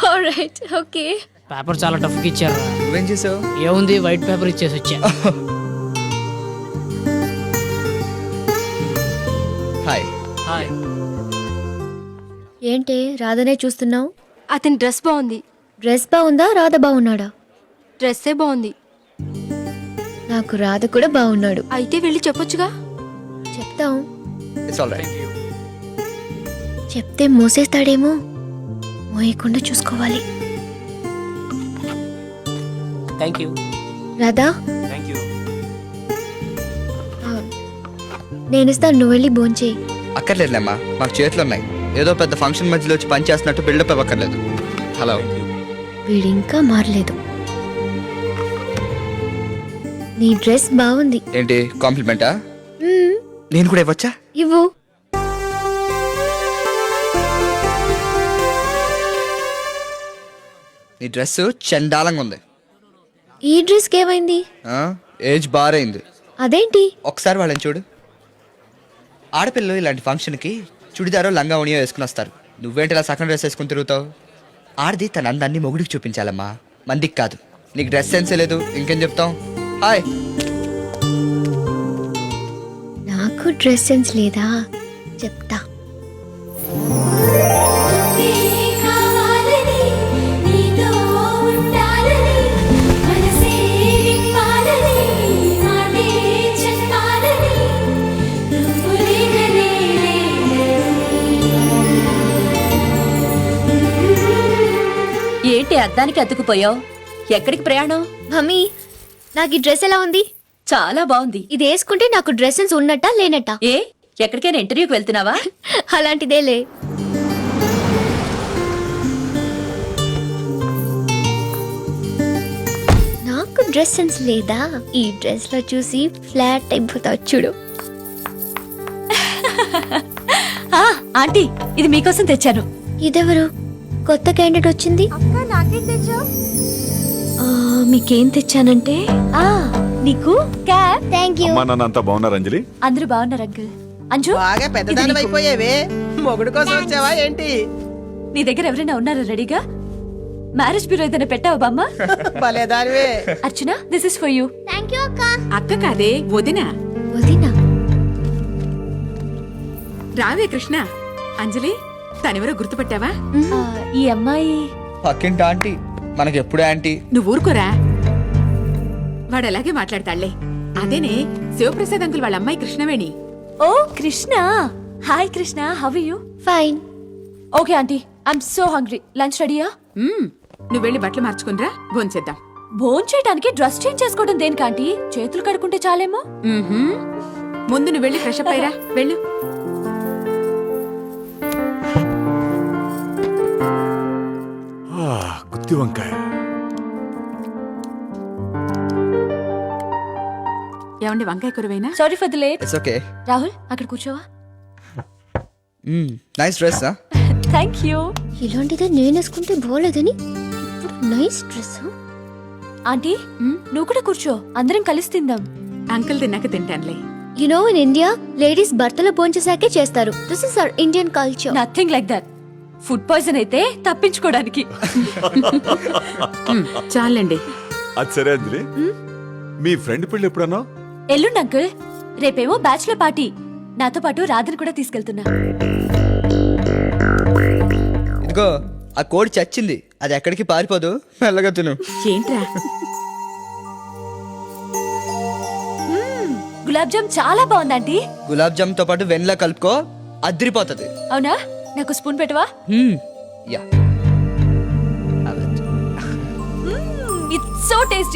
Alright okay. Paper చాలా టఫ్గా ఇచ్చారు. నువ్వేం చేసావు? ఏముంది, వైట్ పేపర్ ఇచ్చేసి వచ్చా. హాయ్. హాయ్. ఏంటి రాధనే చూస్తున్నావు? అతని డ్రెస్ బాగుంది. డ్రెస్ బాగుందా రాధ బాగున్నాడా? డ్రెస్సే బాగుంది. నాకు రాధ కూడా బాగున్నాడు. అయితే వెళ్ళి చెప్పొచ్చుగా. చెప్తాం. It's alright. చెప్తే మోసేస్తాడేమో, మోయకుండా చూసుకోవాలి. Thank you. Radha thank you. నేను ఇస్తాను, నువ్వు వెళ్ళి భోంచేయి. అక్కర్లేదులేమ్మా, మాకు చేతులు ఉన్నాయి. ఏదో పెద్ద ఫంక్షన్ మధ్యలో వచ్చి పని చేస్తున్నట్టు బిల్డప్ ఇవ్వక్కర్లేదు. హలో. వీడు ఇంకా మారలేదు. నీ డ్రెస్ బాగుంది. ఏంటి కాంప్లిమెంటా? మ్మ్, నేను కూడా ఇవ్వచ్చా? ఇవ్వు. నీ డ్రెస్ చండాలంగా ఉంది. ఈ డ్రెస్కి ఏమైంది? ఏజ్ బారైంది. అదేంటి? ఒకసారి వాళ్ళని చూడు. ఆడపిల్లలు ఇలాంటి ఫంక్షన్కి చుడిదారో లంగా ఉనియో వేసుకుని వస్తారు. నువ్వేంటి ఇలా సగం డ్రెస్ వేసుకుని తిరుగుతావు? ఆడది తన అందాన్ని మొగుడికి చూపించాలమ్మా, మందికి కాదు. నీకు డ్రెస్ సెన్సే లేదు, ఇంకేం చెప్తాం? హాయ్. నాకు డ్రెస్ సెన్స్ లేదా? చెప్తా. ఏంటి అద్దానికి అతుకుపోయావు? ఎక్కడికి ప్రయాణం? మమ్మీ, నాకు ఈ డ్రెస్ ఎలా ఉంది? చాలా బాగుంది. ఇది వేసుకుంటే నాకు డ్రెస్ సెన్స్ ఉన్నట్టా లేనట్టా? ఏ ఎక్కడికైనా ఇంటర్వ్యూకి వెళ్తున్నావా? అలాంటిదేలే. నాకు డ్రెస్ సెన్స్ లేదా? ఈ డ్రెస్ లో చూసి ఫ్లాట్ అయిపోతావు చూడు. ఆంటీ, ఇది మీకోసం తెచ్చాను. ఇదెవరు? కొత్త క్యాండిడేట్ వచ్చింది. మీకేం తెచ్చానంటే నీకు క్యాప్. Thank you. అమ్మా నాన్న అంతా బాగున్నారు అంజలి? అందరూ బాగున్నారు అంకుల్. అంజు, బాగా పెద్దదాని అయిపోయావే, మొగుడు కోసం వచ్చావా ఏంటి? నీ దగ్గర ఎవరైనా ఉన్నారా రెడీగా? మ్యారేజ్ బ్యూరో ఏదైనా పెట్టావా బామ్మ? భలేదానివే. Archana, this is for you. Thank you అక్క. అక్క కాదే, వదినా. వదినా? రావే కృష్ణ. అంజలి, తనెవరో గుర్తుపట్టావా? ఈ అమ్మాయి పక్కింటి ఆంటీ, మనకి ఎప్పుడు ఆంటీ. నువ్వు ఊరుకోరా, వాడు అలాగే మాట్లాడతాళ్లే. అదేనే శివప్రసాద్ అంకుల్ వాళ్ళ అమ్మాయి కృష్ణవేణి. ఓ Krishna. Hi Krishna, how are you? Fine. Okay aunty, I'm so hungry. Lunch రెడీయా? నువ్వు వెళ్ళి బట్టలు మార్చుకునిరా, భోంచేద్దాం. భోంచేయడానికి డ్రెస్ చేంజ్ చేసుకోవడం దేనికి ఆంటీ? చేతులు కడుక్కుంటే చాలేమో. ముందు నువ్వు వెళ్ళి ఫ్రెష్ అప్ అయ్యరా, వెళ్ళు. గుత్తి వంకాయ. ఏమండి, వంకాయ కూరవేనా? Sorry for the late. It's okay. Rahul, అక్కడ కూర్చోవా? Nice dress. Thank you. ఇలాంటిదే నేను వేసుకుంటే బాగోలేదని ఇప్పుడు నైస్ డ్రెస్. ఆంటీ, నువ్వు కూడా కూర్చో, అందరం కలిసి తిందాం. అంకుల్ తిన్నాక తింటానులే. You know in India ladies భర్తల భోంచేసాకే చేస్తారు. This is our Indian culture. Nothing like that. Food poison అయితే తప్పించుకోవడానికి. చాలండి. అది సరే అంజలి, మీ ఫ్రెండ్ పెళ్ళి ఎప్పుడన్నా? ఎల్లుండి అంకుల్. రేపేమో bachelor party. నాతో పాటు రాధను కూడా తీసుకెళ్తున్నా. ఇదిగో, ఆ కోడి చచ్చింది, అది ఎక్కడికి పారిపోదు. మెల్లగా తిను. ఏంట్రా? గులాబ్ జామ్ చాలా బాగుంది ఆంటీ. గులాబ్ జామ్ తో పాటు వెన్నెలా కలుపుకో, అదిరిపోతుంది. అవునా? నాకు స్పూన్ పెట్టవా? యా. It's so tasty.